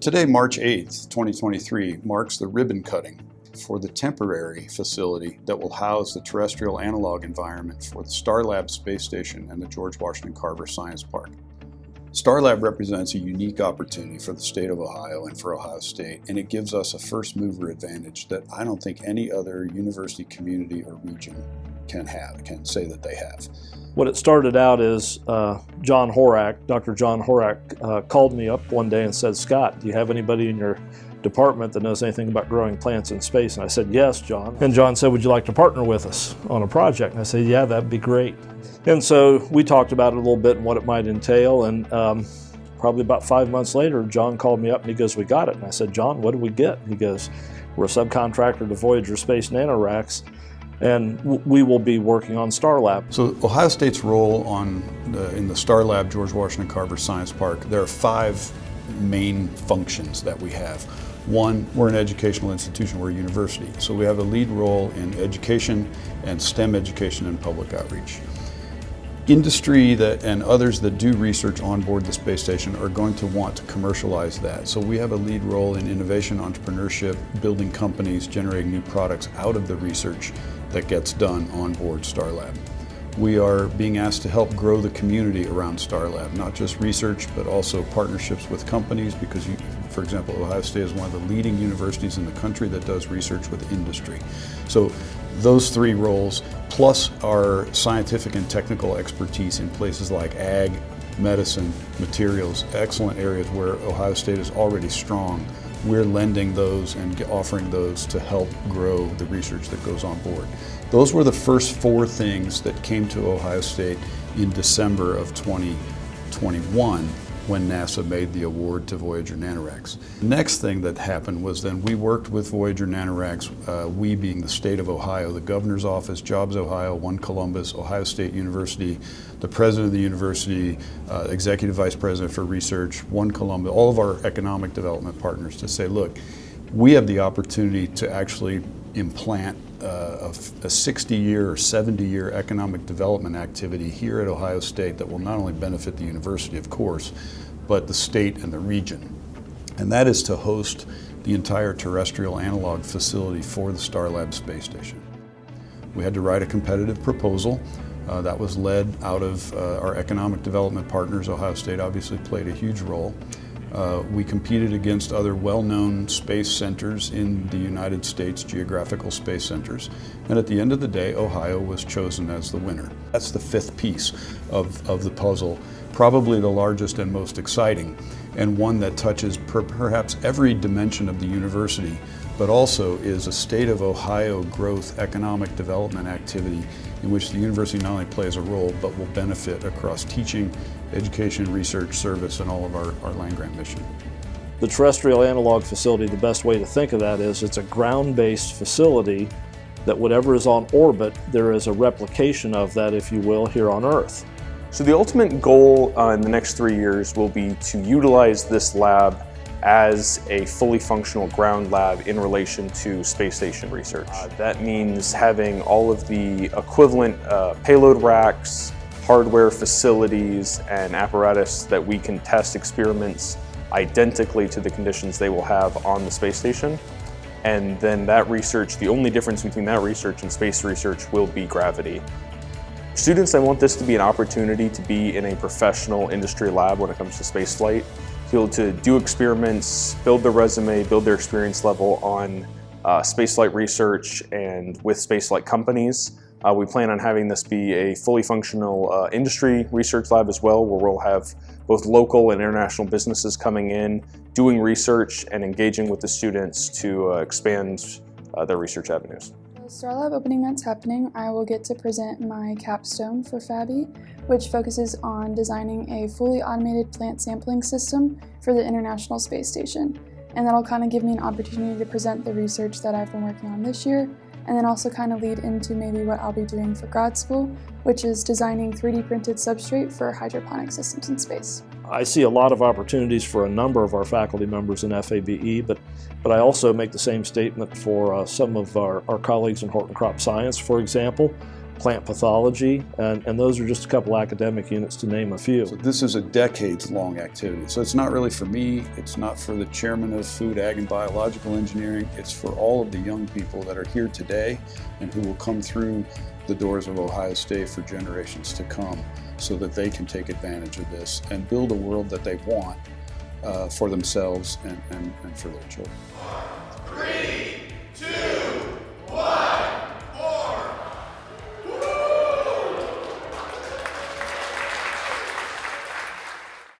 Today, March 8th, 2023, marks the ribbon cutting for the temporary facility that will house the terrestrial analog environment for the Starlab space station and the George Washington Carver Science Park. Starlab represents a unique opportunity for the state of Ohio and for Ohio State, and it gives us a first mover advantage that I don't think any other university community or region can say that they have. What it started out is John Horack, Dr. John Horack, called me up one day and said, "Scott, do you have anybody in your department that knows anything about growing plants in space?" And I said, "Yes, John." And John said, "Would you like to partner with us on a project?" And I said, "Yeah, that'd be great." And so we talked about it a little bit and what it might entail, and probably about 5 months later, John called me up and he goes, "We got it." And I said, "John, what did we get?" He goes, "We're a subcontractor to Voyager Space Nanoracks, and we will be working on Starlab." So Ohio State's role in the Starlab George Washington Carver Science Park, there are 5 main functions that we have. One, we're an educational institution, we're a university, so we have a lead role in education and STEM education and public outreach. Industry and others that do research on board the space station are going to want to commercialize that. So we have a lead role in innovation, entrepreneurship, building companies, generating new products out of the research that gets done on board Starlab. We are being asked to help grow the community around Starlab, not just research, but also partnerships with companies, because, for example, Ohio State is one of the leading universities in the country that does research with industry. So those 3 roles, plus our scientific and technical expertise in places like ag, medicine, materials, excellent areas where Ohio State is already strong. We're lending those and offering those to help grow the research that goes on board. Those were the first 4 things that came to Ohio State in December of 2021 when NASA made the award to Voyager Nanoracks. The next thing that happened was then we worked with Voyager Nanoracks, we being the state of Ohio, the governor's office, Jobs Ohio, One Columbus, Ohio State University, the president of the university, executive vice president for research, One Columbus, all of our economic development partners, to say, look, we have the opportunity to actually implant a 60-year or 70-year economic development activity here at Ohio State that will not only benefit the university, of course, but the state and the region. And that is to host the entire terrestrial analog facility for the Starlab space station. We had to write a competitive proposal that was led out of our economic development partners. Ohio State obviously played a huge role. We competed against other well-known space centers in the United States, geographical space centers, and at the end of the day, Ohio was chosen as the winner. That's the 5th piece of the puzzle, probably the largest and most exciting, and one that touches perhaps every dimension of the university, but also is a state of Ohio growth economic development activity in which the university not only plays a role, but will benefit across teaching, education, research, service, and all of our land-grant mission. The terrestrial analog facility, the best way to think of that is it's a ground-based facility that whatever is on orbit, there is a replication of that, if you will, here on Earth. So the ultimate goal in the next 3 years will be to utilize this lab as a fully functional ground lab in relation to space station research. That means having all of the equivalent payload racks, hardware facilities, and apparatus that we can test experiments identically to the conditions they will have on the space station. And then that research, the only difference between that research and space research will be gravity. Students, I want this to be an opportunity to be in a professional industry lab when it comes to space flight, to be able to do experiments, build their resume, build their experience level on spaceflight research and with spaceflight companies. We plan on having this be a fully functional industry research lab as well, where we'll have both local and international businesses coming in, doing research and engaging with the students to expand their research avenues. Starlab opening that's happening, I will get to present my capstone for FABE, which focuses on designing a fully automated plant sampling system for the International Space Station. And that'll kind of give me an opportunity to present the research that I've been working on this year, and then also kind of lead into maybe what I'll be doing for grad school, which is designing 3D printed substrate for hydroponic systems in space. I see a lot of opportunities for a number of our faculty members in FABE, but I also make the same statement for some of our colleagues in Horton Crop Science, for example. plant pathology, and those are just a couple academic units to name a few. So this is a decades-long activity. So it's not really for me, it's not for the chairman of Food, Ag, and Biological Engineering, it's for all of the young people that are here today and who will come through the doors of Ohio State for generations to come, so that they can take advantage of this and build a world that they want for themselves and for their children.